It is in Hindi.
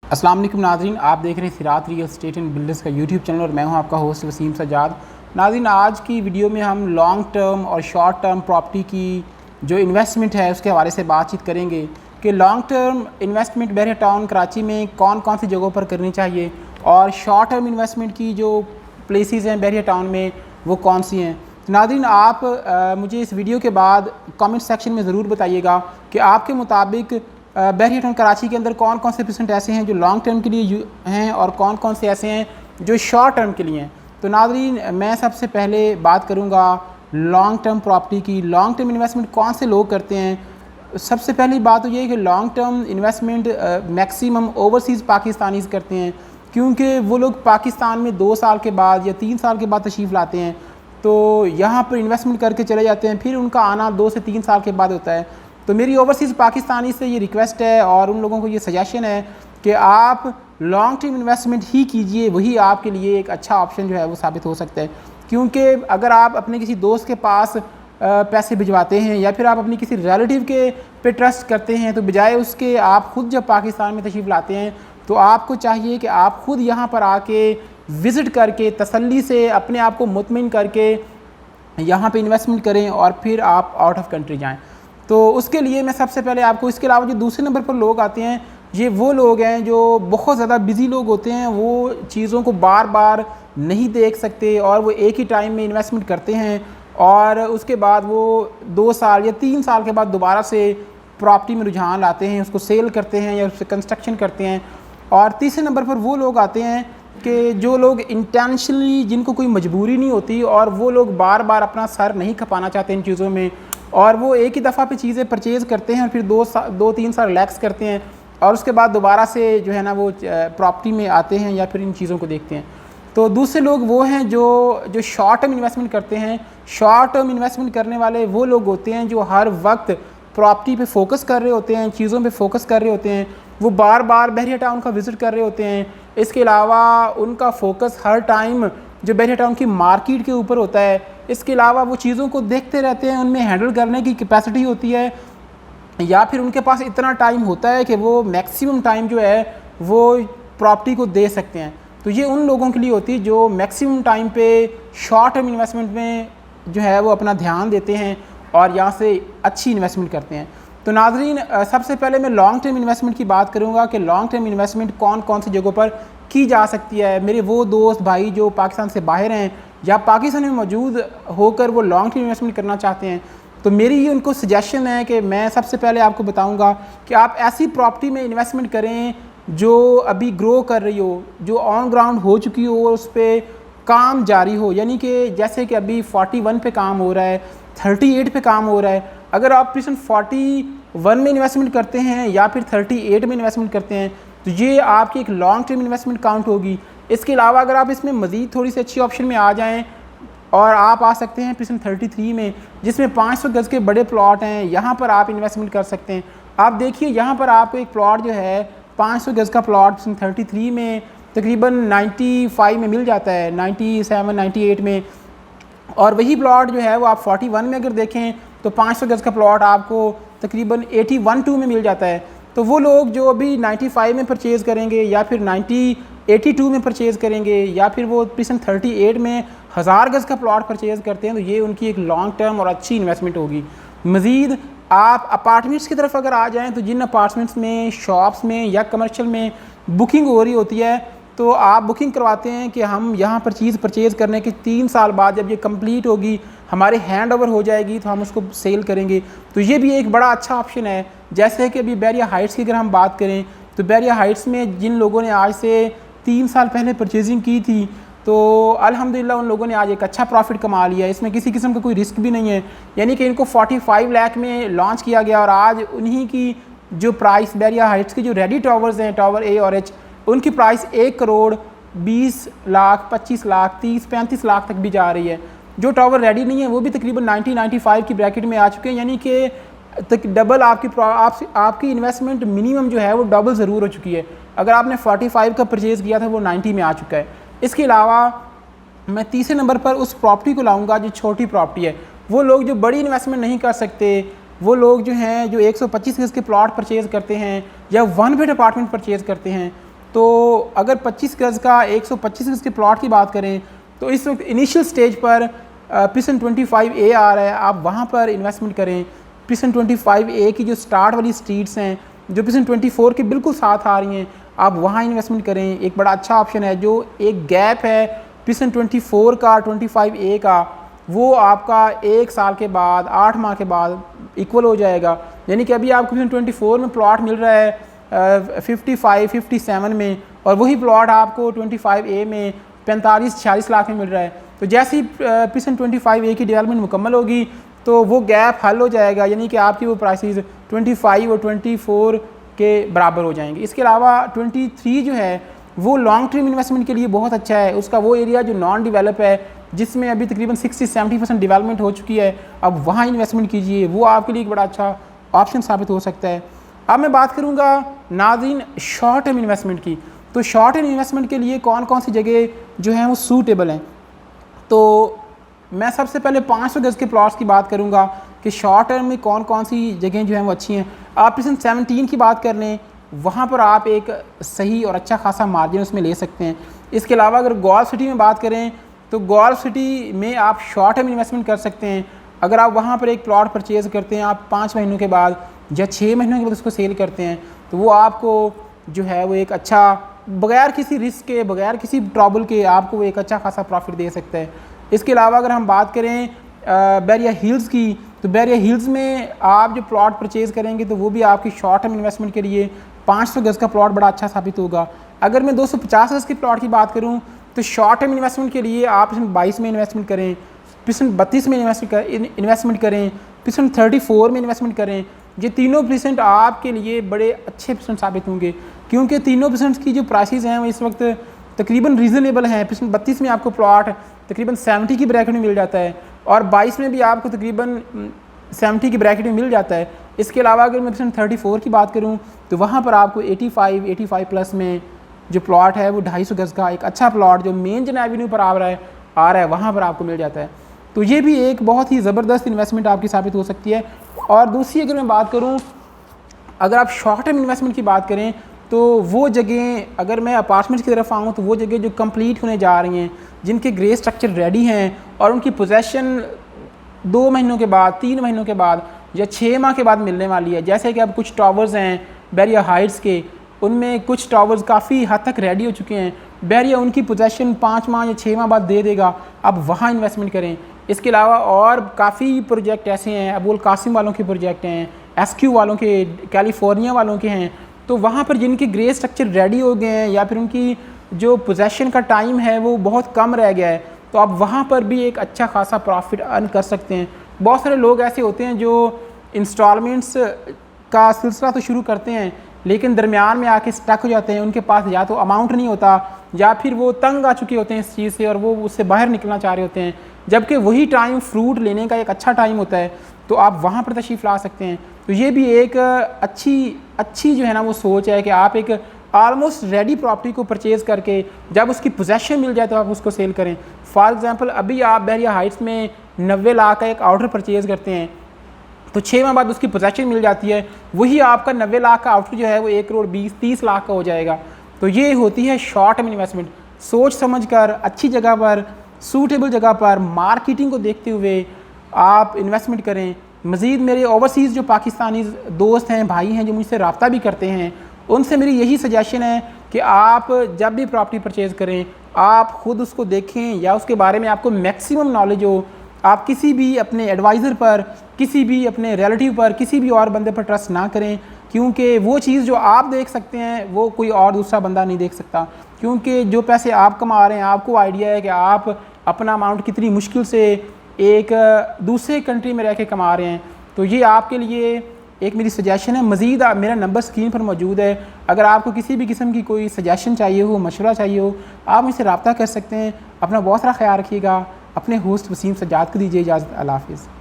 अस्सलाम वालेकुम नाज़रीन, आप देख रहे हैं सिरात रियल एस्टेट एंड बिल्डर्स का यूट्यूब चैनल और मैं हूं आपका होस्ट वसीम सजाद। नाज़रीन, आज की वीडियो में हम लॉन्ग टर्म और शॉर्ट टर्म प्रॉपर्टी की जो इन्वेस्टमेंट है उसके हवाले से बातचीत करेंगे कि लॉन्ग टर्म इन्वेस्टमेंट बहरिया टाउन कराची में कौन कौन सी जगहों पर करनी चाहिए और शॉर्ट टर्म इन्वेस्टमेंट की जो प्लेसेस हैं बहरिया टाउन में वो कौन सी हैं। नाज़रीन, आप मुझे इस वीडियो के बाद कमेंट सेक्शन में ज़रूर बताइएगा कि आपके मुताबिक बहरिया टाउन कराची के अंदर कौन कौन से परसेंट ऐसे हैं जो लॉन्ग टर्म के लिए हैं और कौन कौन से ऐसे हैं जो शॉर्ट टर्म के लिए हैं। तो नाज़रीन, मैं सबसे पहले बात करूंगा लॉन्ग टर्म प्रॉपर्टी की। लॉन्ग टर्म इन्वेस्टमेंट कौन से लोग करते हैं। सबसे पहली बात तो ये है कि long term investment maximum overseas Pakistanis करते हैं, क्योंकि वो लोग पाकिस्तान में 2 साल के बाद या 3 साल के बाद तशरीफ़ लाते हैं, तो यहाँ पर इन्वेस्टमेंट करके चले जाते हैं, फिर उनका आना 2 से 3 साल के बाद होता है। तो मेरी ओवरसीज़ पाकिस्तानी से ये रिक्वेस्ट है और उन लोगों को ये सजेशन है कि आप लॉन्ग टर्म इन्वेस्टमेंट ही कीजिए, वही आपके लिए एक अच्छा ऑप्शन जो है वो साबित हो सकता है। क्योंकि अगर आप अपने किसी दोस्त के पास पैसे भिजवाते हैं या फिर आप अपनी किसी रिलेटिव के पे ट्रस्ट करते हैं, तो बजाय उसके आप ख़ुद जब पाकिस्तान में तशरीफ़ लाते हैं तो आपको चाहिए कि आप ख़ुद यहाँ पर आके विज़िट करके तसल्ली से अपने आप को मुतमिन करके यहाँ पे इन्वेस्टमेंट करें और फिर आप आउट ऑफ कंट्री जाएँ। तो उसके लिए मैं सबसे पहले आपको, इसके अलावा जो दूसरे नंबर पर लोग आते हैं, ये वो लोग हैं जो बहुत ज़्यादा बिज़ी लोग होते हैं, वो चीज़ों को बार बार नहीं देख सकते और वो एक ही टाइम में इन्वेस्टमेंट करते हैं और उसके बाद वो 2 साल या 3 साल के बाद दोबारा से प्रॉपर्टी में रुझान लाते हैं, उसको सेल करते हैं या उससे कंस्ट्रक्शन करते हैं। और तीसरे नंबर पर वो लोग आते हैं कि जो लोग इंटेंशनली, जिनको कोई मजबूरी नहीं होती और वो लोग बार बार अपना सर नहीं खपाना चाहते इन चीज़ों में, और वो एक ही दफ़ा पे चीज़ें परचेज़ करते हैं और फिर 2-3 साल रिलैक्स करते हैं और उसके बाद दोबारा से जो है ना वो प्रॉपर्टी में आते हैं या फिर इन चीज़ों को देखते हैं। तो दूसरे लोग वो हैं जो शॉर्ट टर्म इन्वेस्टमेंट करते हैं। शॉर्ट टर्म इन्वेस्टमेंट करने वाले वो लोग होते हैं जो हर वक्त प्रॉपर्टी पे फोकस कर रहे होते हैं, चीज़ों पे फोकस कर रहे होते हैं, वो बार बार बहरिया टाउन का विज़िट कर रहे होते हैं। इसके अलावा उनका फोकस हर टाइम जो बहरिया टाउन की मार्केट के ऊपर होता है। इसके अलावा वो चीज़ों को देखते रहते हैं, उनमें हैंडल करने की कैपेसिटी होती है या फिर उनके पास इतना टाइम होता है कि वो मैक्सिमम टाइम जो है वो प्रॉपर्टी को दे सकते हैं। तो ये उन लोगों के लिए होती है जो मैक्सिमम टाइम पे शॉर्ट टर्म इन्वेस्टमेंट में जो है वो अपना ध्यान देते हैं और यहाँ से अच्छी इन्वेस्टमेंट करते हैं। तो नाज़रीन, सबसे पहले मैं लॉन्ग टर्म इन्वेस्टमेंट की बात करूँगा कि लॉन्ग टर्म इन्वेस्टमेंट कौन कौन सी जगहों पर की जा सकती है। मेरे वो दोस्त भाई जो पाकिस्तान से बाहर हैं या पाकिस्तान में मौजूद होकर वो लॉन्ग टर्म इन्वेस्टमेंट करना चाहते हैं, तो मेरी ये उनको सजेशन है कि मैं सबसे पहले आपको बताऊंगा कि आप ऐसी प्रॉपर्टी में इन्वेस्टमेंट करें जो अभी ग्रो कर रही हो, जो ऑन ग्राउंड हो चुकी हो और उस पर काम जारी हो। यानी कि जैसे कि अभी 41 पे काम हो रहा है, 38 पे काम हो रहा है। अगर आप 41 में इन्वेस्टमेंट करते हैं या फिर 38 में इन्वेस्टमेंट करते हैं तो ये आपकी एक लॉन्ग टर्म इन्वेस्टमेंट काउंट होगी। इसके अलावा अगर आप इसमें मज़ीद थोड़ी सी अच्छी ऑप्शन में आ जाएं और आप आ सकते हैं 33 में, जिसमें 500 गज़ के बड़े प्लॉट हैं, यहाँ पर आप इन्वेस्टमेंट कर सकते हैं। आप देखिए यहाँ पर आपको एक प्लॉट जो है 500 गज़ का प्लॉट 33 में तकरीबन 95 में मिल जाता है, 97-98 में। और वही प्लॉट जो है वो आप 41 में अगर देखें तो 500 गज़ का प्लॉट आपको तकरीबन 81-2 में मिल जाता है। तो वो लोग जो अभी 95 में परचेज़ करेंगे या फिर 82 में परचेज़ करेंगे या फिर वो 38 में 1000 गज़ का प्लॉट परचेज़ करते हैं, तो ये उनकी एक लॉन्ग टर्म और अच्छी इन्वेस्टमेंट होगी। मज़ीद आप अपार्टमेंट्स की तरफ अगर आ जाएँ तो जिन अपार्टमेंट्स में, शॉप्स में या कमर्शियल में बुकिंग हो रही होती है, तो आप बुकिंग करवाते हैं कि हम यहाँ पर चीज़ परचेज़ करने के 3 साल बाद जब ये कंप्लीट होगी, हमारे हैंड ओवर हो जाएगी, तो हम उसको सेल करेंगे। तो ये भी एक बड़ा अच्छा ऑप्शन है। जैसे कि अभी बहरिया हाइट्स की अगर हम बात करें तो बहरिया हाइट्स में जिन लोगों ने आज से 3 साल पहले परचेजिंग की थी, तो अल्हम्दुलिल्लाह उन लोगों ने आज एक अच्छा प्रॉफिट कमा लिया। इसमें किसी किस्म का कोई रिस्क भी नहीं है। यानी कि इनको 45 लाख में लॉन्च किया गया और आज उन्हीं की जो प्राइस बहरिया हाइट्स के जो रेडी टावर्स हैं, टावर ए और एच, उनकी प्राइस 1 करोड़ 20 लाख, 25 लाख, 30-35 लाख तक भी जा रही है। जो टावर रेडी नहीं है वो भी तकरीबन 90-95 की ब्रैकेट में आ चुके हैं। यानी कि डबल आपकी इन्वेस्टमेंट मिनिमम जो है वो डबल ज़रूर हो चुकी है। अगर आपने 45 का परचेज़ किया था वो 90 में आ चुका है। इसके अलावा मैं तीसरे नंबर पर उस प्रॉपर्टी को लाऊंगा जो छोटी प्रॉपर्टी है। वो लोग जो बड़ी इन्वेस्टमेंट नहीं कर सकते, वो लोग जो हैं जो 125 गज़ के प्लॉट परचेज़ करते हैं या 1 बेड अपार्टमेंट परचेज़ करते हैं, तो अगर 25 गज़ का 125 गज़ के प्लॉट की बात करें तो इस वक्त इनिशियल स्टेज पर पिसन 25A आ रहा है, आप वहाँ पर इन्वेस्टमेंट करें। पिसन 25A की जो स्टार्ट वाली स्ट्रीट्स हैं जो पिसन 24 के बिल्कुल साथ आ रही हैं, आप वहाँ इन्वेस्टमेंट करें। एक बड़ा अच्छा ऑप्शन है। जो एक गैप है पिसन 24 का 25A का, वो आपका 1 साल के बाद 8 माह के बाद इक्वल हो जाएगा। यानी कि अभी आपको पिसन 24 में प्लॉट मिल रहा है 55-57 में, और वही प्लॉट आपको 25A में 45-46 लाख में मिल रहा है। तो जैसे ही पिसन 25A की डेवलपमेंट मुकम्मल होगी तो वो गैप हल हो जाएगा, यानी कि आपकी वो प्राइसेस 25 और 24 के बराबर हो जाएंगे। इसके अलावा 23 जो है वो लॉन्ग टर्म इन्वेस्टमेंट के लिए बहुत अच्छा है। उसका वो एरिया जो नॉन डेवलप है, जिसमें अभी तकरीबन 60-70% डेवलपमेंट हो चुकी है, अब वहाँ इन्वेस्टमेंट कीजिए, वो आपके लिए एक बड़ा अच्छा ऑप्शन साबित हो सकता है। अब मैं बात करूँगा नाज़रीन शॉर्ट टर्म इन्वेस्टमेंट की। तो शॉर्ट टर्म इन्वेस्टमेंट के लिए कौन कौन सी जगह जो हैं वो सूटेबल हैं। तो मैं सबसे पहले 500 गज़ के प्लॉट्स की बात करूंगा कि शॉर्ट टर्म में कौन कौन सी जगहें जो हैं वो अच्छी हैं। आप पिसन 17 की बात कर लें, वहाँ पर आप एक सही और अच्छा खासा मार्जिन उसमें ले सकते हैं। इसके अलावा अगर गोल्फ सिटी में बात करें तो गोल्फ सिटी में आप शॉर्ट टर्म इन्वेस्टमेंट कर सकते हैं। अगर आप वहाँ पर एक प्लॉट परचेज़ करते हैं, आप 5 महीनों के बाद या 6 महीनों के बाद उसको सेल करते हैं, तो वो आपको जो है वो एक अच्छा, बगैर किसी रिस्क के, बगैर किसी ट्रबल के, आपको वो एक अच्छा खासा प्रॉफिट दे सकता है। इसके अलावा अगर हम बात करें बैरिया हिल्स की, तो बैरिया हिल्स में आप जो प्लॉट परचेज़ करेंगे तो वो भी आपकी शॉर्ट टर्म इन्वेस्टमेंट के लिए 500 गज़ का प्लॉट बड़ा अच्छा साबित होगा। अगर मैं 250 गज़ के प्लॉट की बात करूं तो शॉर्ट टर्म इन्वेस्टमेंट के लिए आप पिसन 22 में इन्वेस्टमेंट करें, पिसन 32 में इन्वेस्टमेंट करें, पिसन 34 में इन्वेस्टमेंट करें। ये तीनों परसेंट आपके लिए बड़े अच्छे परसेंट साबित होंगे, क्योंकि तीनों परसेंट की जो प्राइसेस हैं वो इस वक्त तकरीबन रीज़नेबल हैं। पिसन 32 में आपको प्लॉट तकरीबन 70 की ब्रैकेट में मिल जाता है, और 22 में भी आपको तकरीबन 70 की ब्रैकेट में मिल जाता है। इसके अलावा अगर मैं पिसन 34 की बात करूं तो वहाँ पर आपको 85 प्लस में जो प्लॉट है वो 250 गज़ का एक अच्छा प्लॉट जो मेन जन एवेन्यू पर आ रहा है वहाँ पर आपको मिल जाता है। तो ये भी एक बहुत ही ज़बरदस्त इन्वेस्टमेंट आपकी साबित हो सकती है। और दूसरी अगर मैं बात करूँ, अगर आप शॉर्ट टर्म इन्वेस्टमेंट की बात करें तो वो जगह, अगर मैं अपार्टमेंट्स की तरफ आऊँ तो वो जगह जो कंप्लीट होने जा रही हैं, जिनके ग्रे स्ट्रक्चर रेडी हैं और उनकी पोजेसन 2 महीनों के बाद, 3 महीनों के बाद या 6 माह के बाद मिलने वाली है। जैसे कि अब कुछ टावर्स हैं बैरिया हाइट्स के, उनमें कुछ टावर्स काफ़ी हद तक रेडी हो चुके हैं। बैरिया उनकी पोजेसन 5 माह या 6 माह बाद दे देगा, अब वहाँ इन्वेस्टमेंट करें। इसके अलावा और काफ़ी प्रोजेक्ट ऐसे हैं, अबुल कासिम वालों के प्रोजेक्ट हैं, SQ वालों के, कैलिफोर्निया वालों के हैं, तो वहाँ पर जिनके ग्रे स्ट्रक्चर रेडी हो गए हैं या फिर उनकी जो पोजेसन का टाइम है वो बहुत कम रह गया है, तो आप वहाँ पर भी एक अच्छा खासा प्रॉफिट अर्न कर सकते हैं। बहुत सारे लोग ऐसे होते हैं जो इंस्टॉलमेंट्स का सिलसिला तो शुरू करते हैं लेकिन दरमियान में आके स्टक हो जाते हैं। उनके पास या तो अमाउंट नहीं होता या फिर वो तंग आ चुके होते हैं इस चीज़ से और वो उससे बाहर निकलना चाह रहे होते हैं, जबकि वही टाइम फ्रूट लेने का एक अच्छा टाइम होता है, तो आप वहाँ पर तशरीफ़ ला सकते हैं। तो ये भी एक अच्छी जो है ना वो सोच है कि आप एक ऑलमोस्ट रेडी प्रॉपर्टी को परचेज़ करके जब उसकी पोजेसन मिल जाए तो आप उसको सेल करें। फॉर एग्जांपल अभी आप बैरिया हाइट्स में 90 लाख का एक आउटर परचेज़ करते हैं तो 6 माह बाद उसकी पोजेसन मिल जाती है, वही आपका 90 लाख का आउटर जो है वो 1 करोड़ 20-30 लाख का हो जाएगा। तो ये होती है शॉर्ट टर्म इन्वेस्टमेंट। सोच समझ कर अच्छी जगह पर, सूटेबल जगह पर, मार्केटिंग को देखते हुए आप इन्वेस्टमेंट करें। मज़ीद मेरे ओवरसीज़ जो पाकिस्तानी दोस्त हैं, भाई हैं, जो मुझसे रब्ता भी करते हैं, उनसे मेरी यही सजेशन है कि आप जब भी प्रॉपर्टी परचेज़ करें आप ख़ुद उसको देखें या उसके बारे में आपको मैक्सिमम नॉलेज हो। आप किसी भी अपने एडवाइज़र पर, किसी भी अपने रिलेटिव पर, किसी भी और बंदे पर ट्रस्ट ना करें, क्योंकि वो चीज़ जो आप देख सकते हैं वो कोई और दूसरा बंदा नहीं देख सकता। क्योंकि जो पैसे आप कमा रहे हैं आपको आइडिया है कि आप अपना अमाउंट कितनी मुश्किल से एक दूसरे कंट्री में रह के कमा रहे हैं। तो ये आपके लिए एक मेरी सजेशन है। मज़ीद मेरा नंबर स्क्रीन पर मौजूद है, अगर आपको किसी भी किस्म की कोई सजेशन चाहिए हो, मशवरा चाहिए हो, आप मुझसे रब्ता कर सकते हैं। अपना बहुत सारा ख्याल रखिएगा। अपने होस्ट वसीम सज्जाद को दीजिए इजाज़त। अल्लाह हाफ़िज़।